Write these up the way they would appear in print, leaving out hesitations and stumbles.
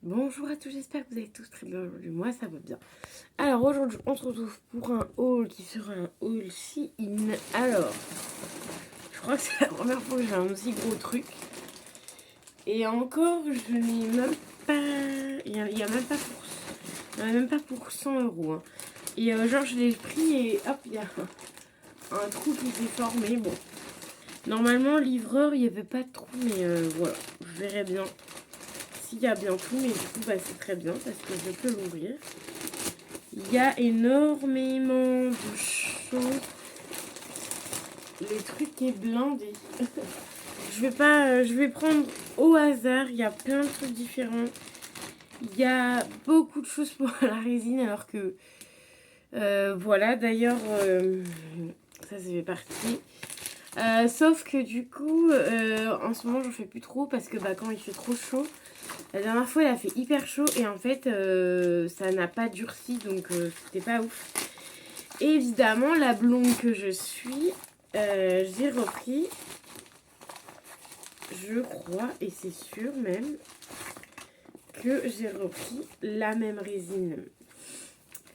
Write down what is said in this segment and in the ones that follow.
Bonjour à tous, j'espère que vous allez tous très bien aujourd'hui. Moi, ça va bien. Alors, aujourd'hui, on se retrouve pour un haul qui sera un haul Shein. Alors, je crois que c'est la première fois que j'ai un aussi gros truc. Et encore, je n'ai même pas... Il y a même pas pour... Il y en a même pas pour 100 euros. Hein. Et genre, je l'ai pris et hop, il y a un trou qui s'est formé. Bon, normalement, livreur, il n'y avait pas de trou, mais voilà, je verrai bien. Il y a bien tout, mais du coup bah, c'est très bien parce que je peux l'ouvrir. Il y a énormément de choses. Les trucs est blindé. Je vais prendre au hasard. Il y a plein de trucs différents. Il y a beaucoup de choses pour la résine alors que voilà. D'ailleurs ça c'est parti. Sauf que du coup en ce moment j'en fais plus trop parce que bah, quand il fait trop chaud. La dernière fois, elle a fait hyper chaud et en fait, ça n'a pas durci, donc c'était pas ouf. Et évidemment, la blonde que je suis, j'ai repris, je crois, et c'est sûr même, que j'ai repris la même résine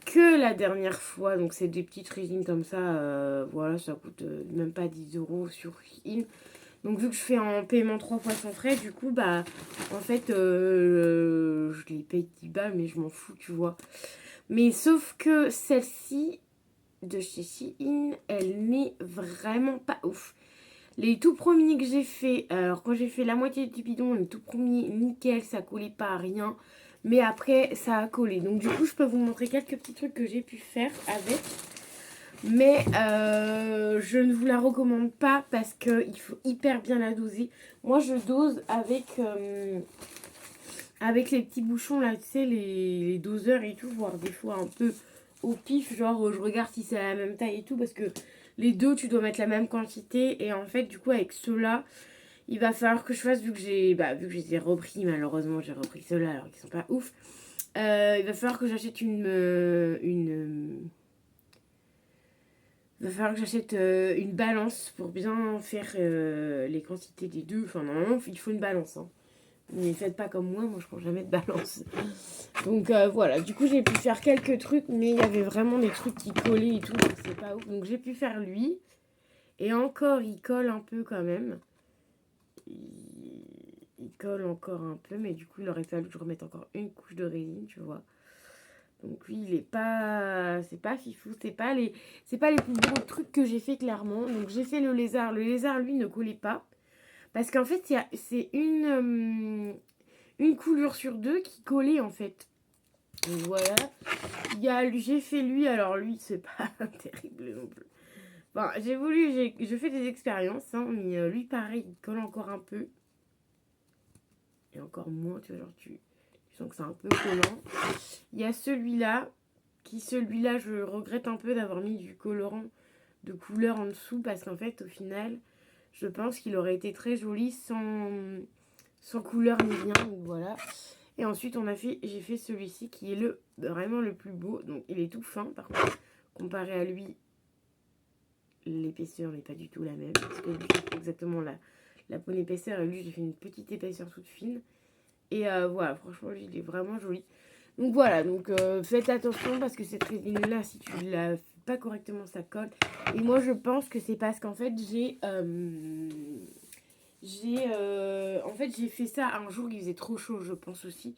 que la dernière fois. Donc c'est des petites résines comme ça, voilà, ça coûte même pas 10 euros sur Shein. Donc vu que je fais en paiement 3 fois sans frais, du coup, bah, en fait, je les paye 10 balles, mais je m'en fous, tu vois. Mais sauf que celle-ci, de chez Shein, elle n'est vraiment pas ouf. Les tout premiers que j'ai fait, alors quand j'ai fait la moitié du bidon, les tout premiers, nickel, ça collait pas à rien. Mais après, ça a collé. Donc du coup, je peux vous montrer quelques petits trucs que j'ai pu faire avec. Mais je ne vous la recommande pas parce qu'il faut hyper bien la doser. Moi je dose avec les petits bouchons là, tu sais, les doseurs et tout, voire des fois un peu au pif, genre je regarde si c'est la même taille et tout, parce que les deux tu dois mettre la même quantité. Et en fait du coup avec ceux-là, il va falloir que je fasse, vu que vu que je les ai repris, malheureusement j'ai repris ceux-là alors qu'ils sont pas ouf. Il va falloir que j'achète il va falloir que j'achète une balance pour bien faire les quantités des deux. Enfin, normalement, il faut une balance. Hein. Mais faites pas comme moi je prends jamais de balance. Donc voilà, du coup, j'ai pu faire quelques trucs, mais il y avait vraiment des trucs qui collaient et tout, donc c'est pas ouf. Donc j'ai pu faire lui. Et encore, il colle un peu quand même. Il colle encore un peu, mais du coup, il aurait fallu que je remette encore une couche de résine, tu vois. Donc lui, il est pas, c'est pas fifou, c'est pas les plus beaux trucs que j'ai fait clairement. Donc j'ai fait le lézard. Le lézard, lui, ne collait pas parce qu'en fait, c'est une coulure sur deux qui collait en fait. Donc voilà. J'ai fait lui. Alors lui, c'est pas terrible non plus. Enfin, je fais des expériences, hein, mais lui, pareil, il colle encore un peu et encore moins. Tu vois, genre tu sens que c'est un peu collant. Il y a celui-là. Celui-là, je regrette un peu d'avoir mis du colorant de couleur en dessous parce qu'en fait, au final, je pense qu'il aurait été très joli sans couleur ni rien. Donc voilà. Et ensuite, j'ai fait celui-ci qui est vraiment le plus beau. Donc il est tout fin par contre. Comparé à lui, l'épaisseur n'est pas du tout la même. Parce que lui, c'est exactement la bonne épaisseur. Et lui, j'ai fait une petite épaisseur toute fine. Et voilà, franchement, lui, il est vraiment joli. Donc voilà, donc faites attention parce que cette résine-là, si tu la fais pas correctement, ça colle. Et moi, je pense que c'est parce qu'en fait, j'ai fait ça un jour, il faisait trop chaud, je pense aussi.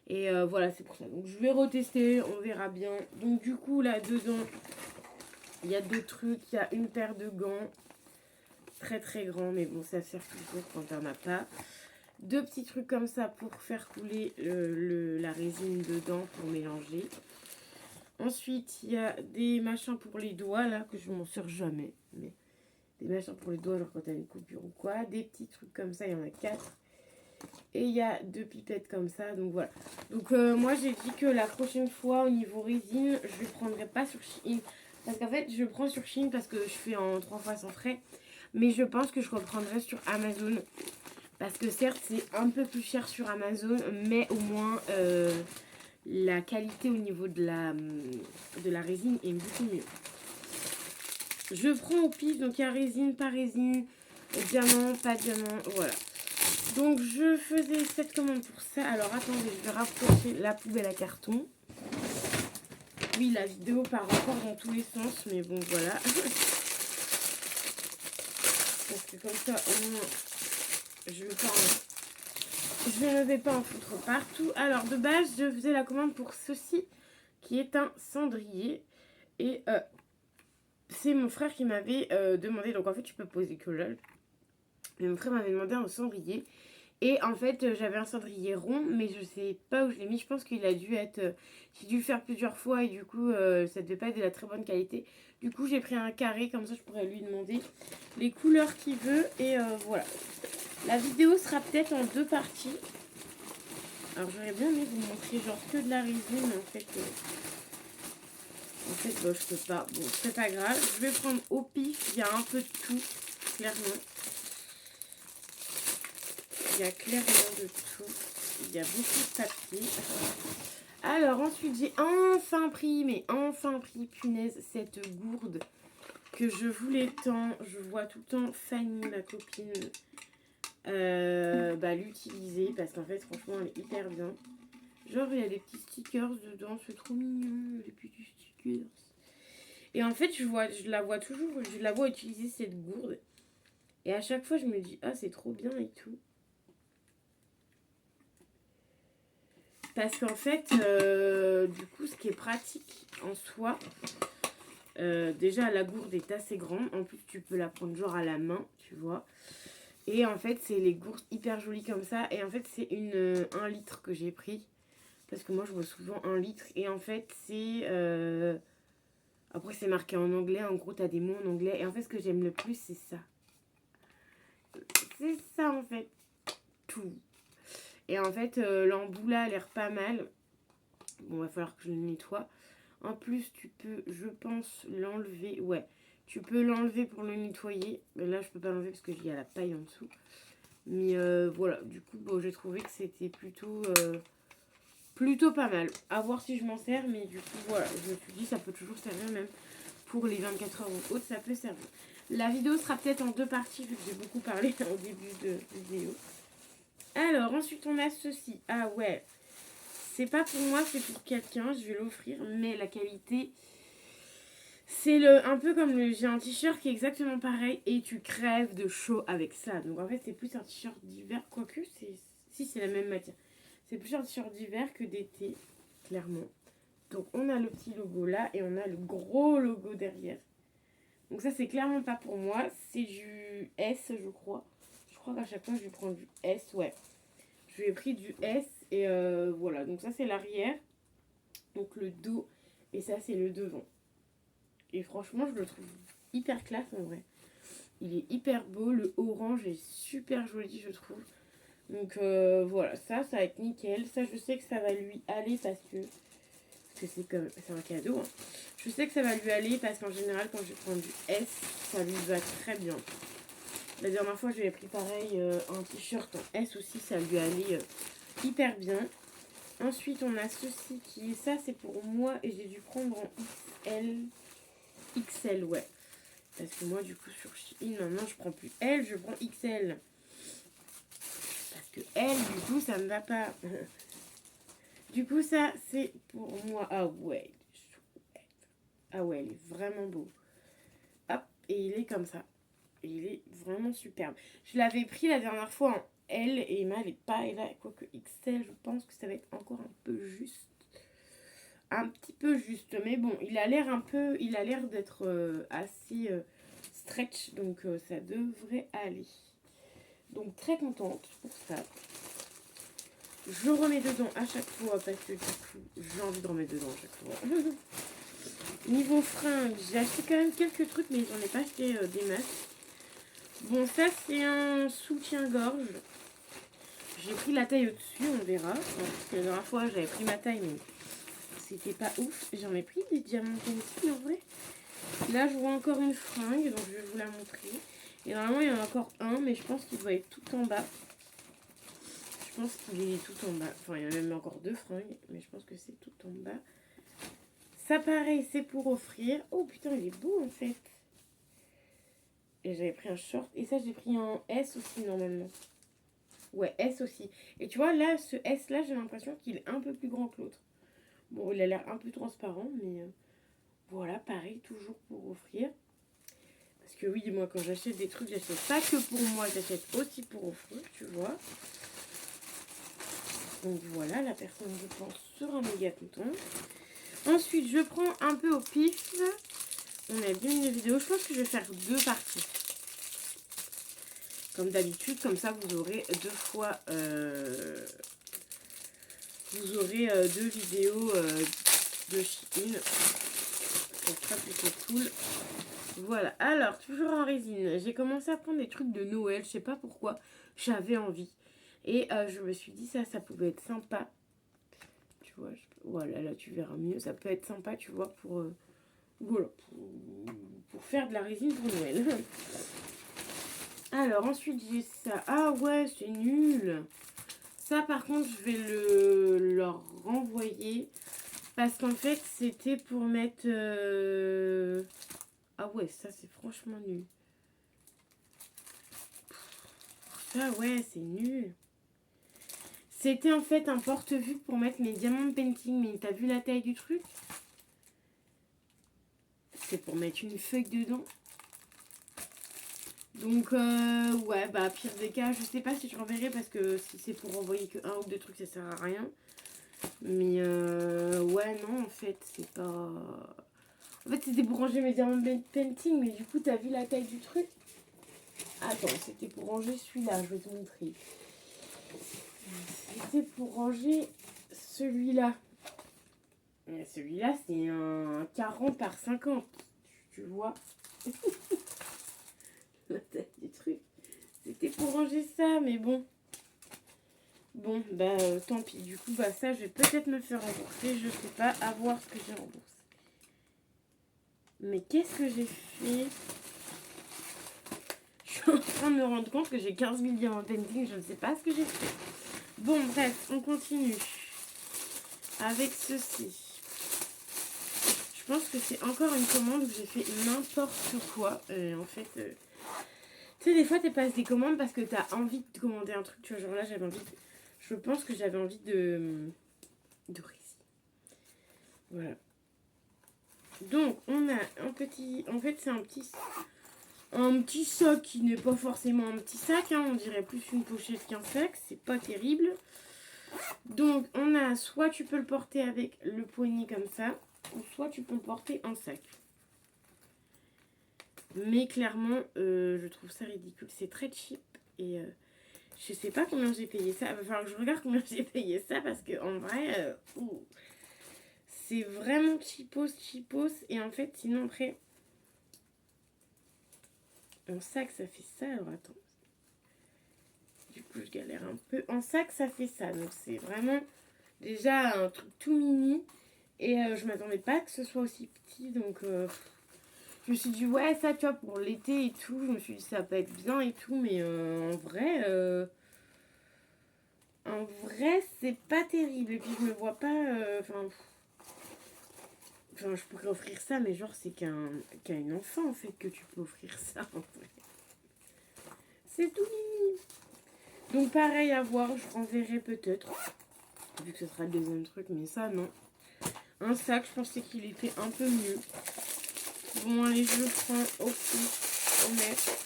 Et voilà, c'est pour ça. Donc je vais retester, on verra bien. Donc du coup, là, dedans, il y a deux trucs. Il y a une paire de gants, très très grands, mais bon, ça sert toujours quand t'en as pas. Deux petits trucs comme ça pour faire couler la résine dedans pour mélanger. Ensuite, il y a des machins pour les doigts là que je m'en sers jamais. Mais des machins pour les doigts, genre quand t'as une coupure ou quoi. Des petits trucs comme ça, il y en a 4. Et il y a deux pipettes comme ça, donc voilà. Donc moi j'ai dit que la prochaine fois au niveau résine, je ne prendrai pas sur Shein. Parce qu'en fait, je prends sur Shein parce que je fais en 3 fois sans frais. Mais je pense que je reprendrai sur Amazon. Parce que certes, c'est un peu plus cher sur Amazon, mais au moins la qualité au niveau de la résine est beaucoup mieux. Je prends au pif, donc il y a résine, pas résine, diamant, pas diamant, voilà. Donc je faisais cette commande pour ça. Alors attendez, je vais rapprocher la poubelle à carton. Oui, la vidéo part encore dans tous les sens, mais bon voilà. Parce que comme ça, au moins, je ne vais pas en foutre partout. Alors de base, je faisais la commande pour ceci, qui est un cendrier. Et c'est mon frère qui m'avait demandé. Donc en fait, tu peux poser que lol. Mais mon frère m'avait demandé un cendrier. Et en fait, j'avais un cendrier rond, mais je sais pas où je l'ai mis. Je pense qu'il a dû être... j'ai dû le faire plusieurs fois et du coup, ça devait pas être de la très bonne qualité. Du coup, j'ai pris un carré, comme ça je pourrais lui demander les couleurs qu'il veut. Et voilà. La vidéo sera peut-être en 2 parties. Alors j'aurais bien aimé vous montrer genre que de la résine, mais en fait... bon, je peux pas. Bon, c'est pas grave. Je vais prendre au pif. Il y a un peu de tout, clairement. Il y a clairement de tout. Il y a beaucoup de papier. Alors ensuite, j'ai enfin pris, punaise, cette gourde que je voulais tant. Je vois tout le temps Fanny, ma copine, l'utiliser parce qu'en fait, franchement, elle est hyper bien. Genre, il y a des petits stickers dedans, c'est trop mignon, les petits stickers. Et en fait, je la vois utiliser cette gourde. Et à chaque fois, je me dis, ah, c'est trop bien et tout. Parce qu'en fait, du coup, ce qui est pratique en soi, déjà la gourde est assez grande. En plus, tu peux la prendre genre à la main, tu vois. Et en fait, c'est les gourdes hyper jolies comme ça. Et en fait, c'est 1 litre que j'ai pris. Parce que moi, je vois souvent 1 litre. Et en fait, c'est... après, c'est marqué en anglais. En gros, tu as des mots en anglais. Et en fait, ce que j'aime le plus, c'est ça. C'est ça, en fait. Tout. Et en fait, l'embout là a l'air pas mal. Bon, va falloir que je le nettoie. En plus, tu peux, je pense, l'enlever. Ouais, tu peux l'enlever pour le nettoyer. Mais là, je peux pas l'enlever parce qu'il y a la paille en dessous. Mais voilà, du coup, bon, j'ai trouvé que c'était plutôt pas mal. À voir si je m'en sers, mais du coup, voilà, je me suis dit, ça peut toujours servir, même pour les 24 heures ou autres, ça peut servir. La vidéo sera peut-être en 2 parties, vu que j'ai beaucoup parlé au début de vidéo. Alors, ensuite, on a ceci. Ah ouais, c'est pas pour moi, c'est pour quelqu'un, je vais l'offrir, mais la qualité... C'est un peu comme j'ai un t-shirt qui est exactement pareil et tu crèves de chaud avec ça. Donc en fait, c'est plus un t-shirt d'hiver, quoique, si c'est la même matière. C'est plus un t-shirt d'hiver que d'été, clairement. Donc on a le petit logo là et on a le gros logo derrière. Donc ça, c'est clairement pas pour moi. C'est du S, je crois. Je crois qu'à chaque fois, je vais prendre du S, ouais. Je lui ai pris du S et voilà. Donc ça, c'est l'arrière. Donc le dos et ça, c'est le devant. Et franchement, je le trouve hyper classe en vrai. Il est hyper beau. Le orange est super joli, je trouve. Donc voilà, ça va être nickel. Ça, je sais que ça va lui aller parce que c'est un cadeau. Hein. Je sais que ça va lui aller parce qu'en général, quand je prends du S, ça lui va très bien. La dernière fois, j'avais pris pareil un t-shirt en S aussi. Ça lui allait hyper bien. Ensuite, on a ceci qui est ça, c'est pour moi et j'ai dû prendre en XL, ouais. Parce que moi, du coup, sur Shein, maintenant, je prends plus L, je prends XL. Parce que L, du coup, ça ne va pas. Du coup, ça, c'est pour moi. Ah ouais. Ah ouais, il est vraiment beau. Hop, et il est comme ça. Et il est vraiment superbe. Je l'avais pris la dernière fois en L et Emma, elle est pas. Et là, quoique XL, je pense que ça va être encore un peu juste. Un petit peu juste, mais bon, il a l'air d'être assez stretch, donc ça devrait aller. Donc très contente pour ça. Je remets dedans à chaque fois parce que du coup, j'ai envie de remettre dedans à chaque fois. Niveau fringues, j'ai acheté quand même quelques trucs, mais j'en ai pas acheté des masses. Bon, ça c'est un soutien-gorge. J'ai pris la taille au-dessus, on verra. Parce que la dernière fois, j'avais pris ma taille, mais c'était pas ouf. J'en ai pris des diamants aussi, en vrai. Là, je vois encore une fringue, donc je vais vous la montrer. Et normalement, il y en a encore un, mais je pense qu'il doit être tout en bas. Je pense qu'il est tout en bas. Enfin, il y en a même encore 2 fringues, mais je pense que c'est tout en bas. Ça, pareil, c'est pour offrir. Oh putain, il est beau en fait. Et j'avais pris un short. Et ça, j'ai pris un S aussi, normalement. Ouais, S aussi. Et tu vois, là, ce S là, j'ai l'impression qu'il est un peu plus grand que l'autre. Bon, il a l'air un peu transparent, mais voilà, pareil, toujours pour offrir. Parce que oui, moi, quand j'achète des trucs, j'achète pas que pour moi, j'achète aussi pour offrir, tu vois. Donc voilà, la personne, je pense, sera méga contente. Ensuite, je prends un peu au pif. On a bien une vidéo. Je pense que je vais faire 2 parties. Comme d'habitude, comme ça, vous aurez 2 fois... vous aurez 2 vidéos de Shein. Ça sera plutôt cool. Voilà. Alors, toujours en résine. J'ai commencé à prendre des trucs de Noël. Je sais pas pourquoi. J'avais envie. Et je me suis dit, ça pouvait être sympa. Tu vois, voilà, là, tu verras mieux. Ça peut être sympa, tu vois, voilà, pour faire de la résine pour Noël. Alors, ensuite, j'ai ça. Ah ouais, c'est nul. Ça, par contre, je vais leur renvoyer. Parce qu'en fait, c'était pour mettre... Ah ouais, ça, c'est franchement nul. Ça, ouais, c'est nul. C'était en fait un porte-vue pour mettre mes diamants painting. Mais t'as vu la taille du truc? C'est pour mettre une feuille dedans. Donc, ouais, bah, pire des cas, je sais pas si je renverrai parce que si c'est pour envoyer que 1 ou 2 trucs, ça sert à rien. Mais, ouais, non, en fait, c'est pas... En fait, c'était pour ranger mes diamants painting, mais du coup, t'as vu la taille du truc? Attends, c'était pour ranger celui-là, je vais te montrer. C'était pour ranger celui-là. Celui-là, c'est un 40 par 50, tu vois. La taille du truc. C'était pour ranger ça, mais bon. Bon, bah tant pis. Du coup, bah ça, je vais peut-être me faire rembourser. Je sais pas, à voir ce que j'ai remboursé. Mais qu'est-ce que j'ai fait? Je suis en train de me rendre compte que j'ai 15 000 diamants painting. Je ne sais pas ce que j'ai fait. Bon, bref, on continue. Avec ceci. Je pense que c'est encore une commande où j'ai fait n'importe quoi. En fait... tu sais, des fois, tu passes des commandes parce que tu as envie de commander un truc. Tu vois, genre là, j'avais envie de... Je pense que j'avais envie de résine. Voilà. Donc, on a un petit... En fait, c'est un petit sac qui n'est pas forcément un petit sac. Hein, on dirait plus une pochette qu'un sac. C'est pas terrible. Donc, on a... Soit tu peux le porter avec le poignet comme ça. Ou soit tu peux le porter en sac. Mais clairement, je trouve ça ridicule. C'est très cheap. Et je sais pas combien j'ai payé ça. Il va falloir que je regarde combien j'ai payé ça. Parce que en vrai, c'est vraiment cheapos. Et en fait, sinon après, en sac, ça fait ça. Alors attends. Du coup, je galère un peu. En sac, ça fait ça. Donc c'est vraiment déjà un truc tout mini. Et je m'attendais pas que ce soit aussi petit. Donc... je me suis dit, ouais, ça, tu vois, pour l'été et tout. Je me suis dit, ça peut être bien et tout. Mais en vrai, c'est pas terrible. Et puis, je me vois pas... Enfin, je pourrais offrir ça, mais genre, c'est qu'à un enfant, en fait, que tu peux offrir ça, en vrai. C'est tout mini. Donc, pareil, à voir. Je renverrai peut-être. Vu que ce sera le deuxième truc. Mais ça, non. Un sac, je pensais qu'il était un peu mieux. Bon, allez, je le prends au plus honnête.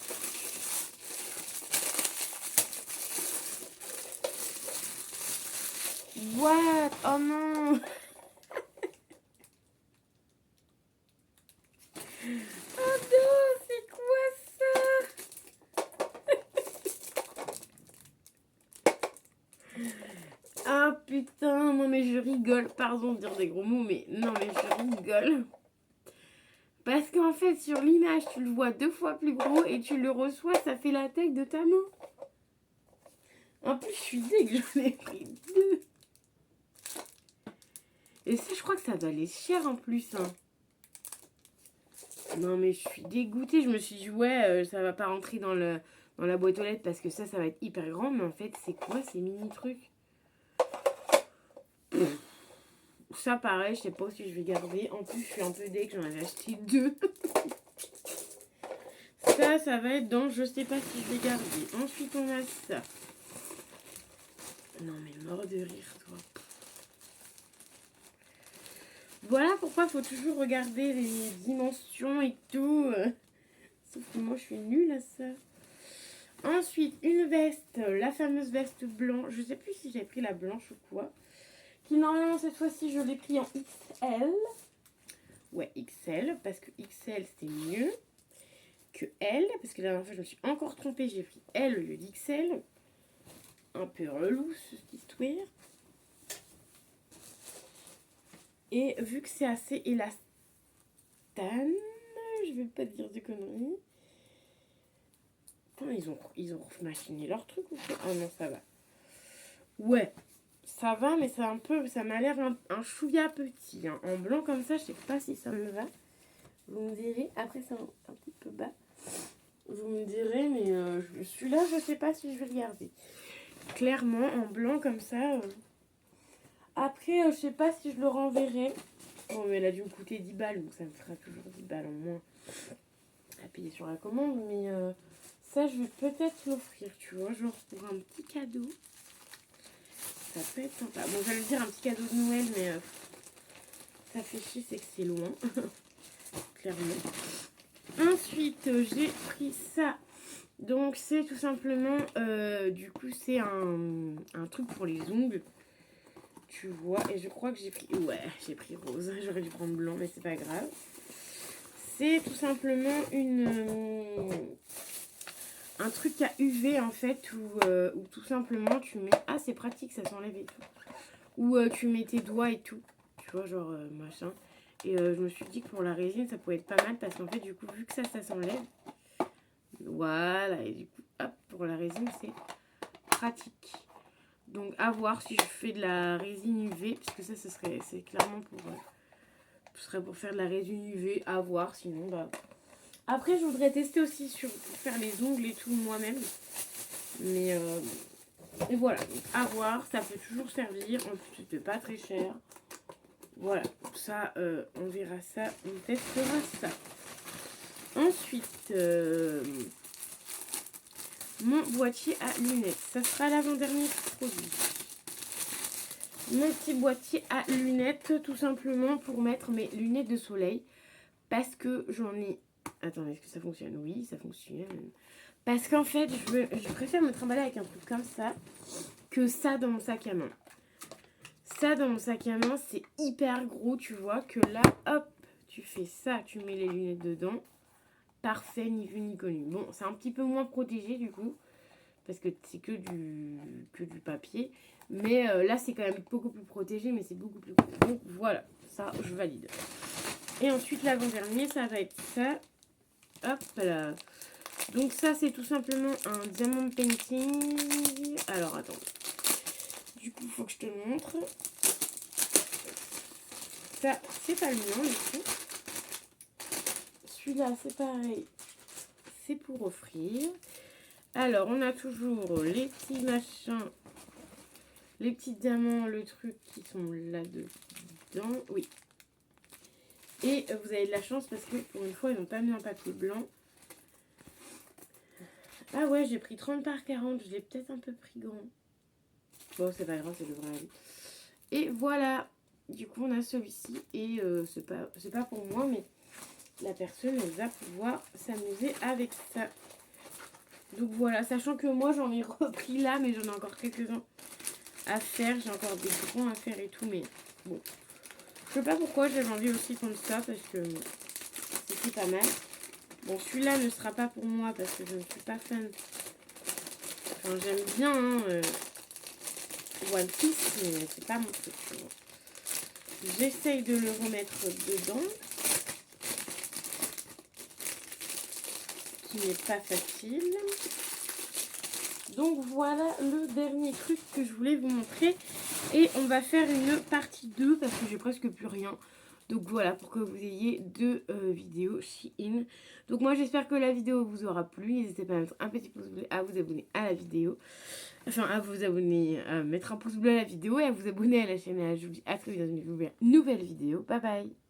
What? Oh non! Oh non, c'est quoi ça? Ah putain, non mais je rigole. Pardon de dire des gros mots, mais non mais je rigole. Parce qu'en fait, sur l'image, tu le vois 2 fois plus gros et tu le reçois, ça fait la taille de ta main. En plus, je suis dégueu, j'en ai pris 2. Et ça, je crois que ça valait cher en plus. Hein. Non, mais je suis dégoûtée. Je me suis dit, ouais, ça va pas rentrer dans la boîte aux lettres parce que ça va être hyper grand. Mais en fait, c'est quoi ces mini trucs? Ça, pareil, je sais pas si je vais garder. En plus, je suis un peu dégue, j'en avais acheté 2. Ça va être dans je sais pas si je vais garder. Ensuite, on a ça. Non mais mort de rire toi. Voilà pourquoi faut toujours regarder les dimensions et tout. Sauf que moi je suis nulle à ça. Ensuite, une veste, la fameuse veste blanche. Je sais plus si j'ai pris la blanche ou quoi. Qui normalement cette fois-ci je l'ai pris en XL. Ouais, XL, parce que XL c'est mieux que L. Parce que la dernière fois je me suis encore trompée, j'ai pris L au lieu d'XL. Un peu relou cette histoire. Et vu que c'est assez élastane, je vais pas dire de conneries. Putain, ils ont machiné leur truc ou quoi? Ah non, ça va. Ouais, ça va, mais c'est un peu, ça m'a l'air un chouïa petit. Hein. En blanc comme ça, je sais pas si ça me va. Vous me direz, après c'est un petit peu bas. Vous me direz, mais celui-là, je sais pas si je vais le garder. Clairement, en blanc comme ça. Après, je sais pas si je le renverrai. Bon, mais elle a dû me coûter 10 balles, donc ça me fera toujours 10 balles en moins à payer sur la commande. Mais ça, je vais peut-être l'offrir, tu vois, genre pour un petit cadeau. Ça peut être sympa. Bon, j'allais dire un petit cadeau de Noël, mais ça fait chier, c'est que c'est loin. Clairement. Ensuite, j'ai pris ça. Donc, c'est tout simplement, du coup, c'est un truc pour les ongles. Tu vois, et je crois que j'ai pris... Ouais, j'ai pris rose. J'aurais dû prendre blanc, mais c'est pas grave. C'est tout simplement un truc à UV, en fait, où tout simplement tu mets... Ah, c'est pratique, ça s'enlève et tout. Où tu mets tes doigts et tout. Tu vois, genre, machin. Et je me suis dit que pour la résine, ça pouvait être pas mal. Parce qu'en fait, du coup, vu que ça s'enlève... Voilà, et du coup, hop, pour la résine, c'est pratique. Donc à voir si je fais de la résine UV, parce que ça c'est clairement ce serait pour faire de la résine UV, à voir, sinon bah. Après je voudrais tester aussi pour faire les ongles et tout moi-même. Mais et voilà, donc à voir, ça peut toujours servir, en plus c'était pas très cher. Voilà, ça on verra ça, on testera ça. Ensuite, mon boîtier à lunettes, ça sera l'avant-dernier produit. Mon petit boîtier à lunettes, tout simplement pour mettre mes lunettes de soleil. Parce que j'en ai... Attendez, est-ce que ça fonctionne? Oui, ça fonctionne. Parce qu'en fait, je préfère me trimballer avec un truc comme ça que ça dans mon sac à main. Ça dans mon sac à main, c'est hyper gros, tu vois, que là, hop, tu fais ça, tu mets les lunettes dedans. Parfait, ni vu ni connu. Bon, c'est un petit peu moins protégé du coup, parce que c'est que du papier. Mais là, c'est quand même beaucoup plus protégé, mais c'est beaucoup plus gros. Donc voilà, ça, je valide. Et ensuite, l'avant-dernier, ça va être ça. Hop là. Donc ça, c'est tout simplement un diamond painting. Alors, attends. Du coup, il faut que je te le montre. Ça, c'est pas le mien, du coup. Celui-là, c'est pareil. C'est pour offrir. Alors, on a toujours les petits machins. Les petits diamants, le truc qui sont là-dedans. Oui. Et vous avez de la chance parce que pour une fois, ils n'ont pas mis un papier blanc. Ah ouais, j'ai pris 30 par 40. Je l'ai peut-être un peu pris grand. Bon, c'est pas grave, c'est le vrai avis. Et voilà. Du coup, on a celui-ci. Et c'est pas pour moi, mais la personne va pouvoir s'amuser avec ça. Donc voilà, sachant que moi, j'en ai repris là, mais j'en ai encore quelques-uns à faire. J'ai encore des grands à faire et tout, mais bon. Je sais pas pourquoi j'avais envie aussi de prendre ça, parce que c'était pas mal. Bon, celui-là ne sera pas pour moi, parce que je ne suis pas fan. Enfin, j'aime bien One Piece, mais c'est pas mon truc. J'essaye de le remettre dedans. Qui n'est pas facile. Donc voilà le dernier truc que je voulais vous montrer. Et on va faire une partie 2 parce que j'ai presque plus rien. Donc voilà, pour que vous ayez 2 vidéos Shein. Donc moi j'espère que la vidéo vous aura plu. N'hésitez pas à mettre un petit pouce bleu, à vous abonner à la vidéo. Enfin à vous abonner, à mettre un pouce bleu à la vidéo et à vous abonner à la chaîne. Et je vous dis à très vite dans une nouvelle vidéo. Bye bye.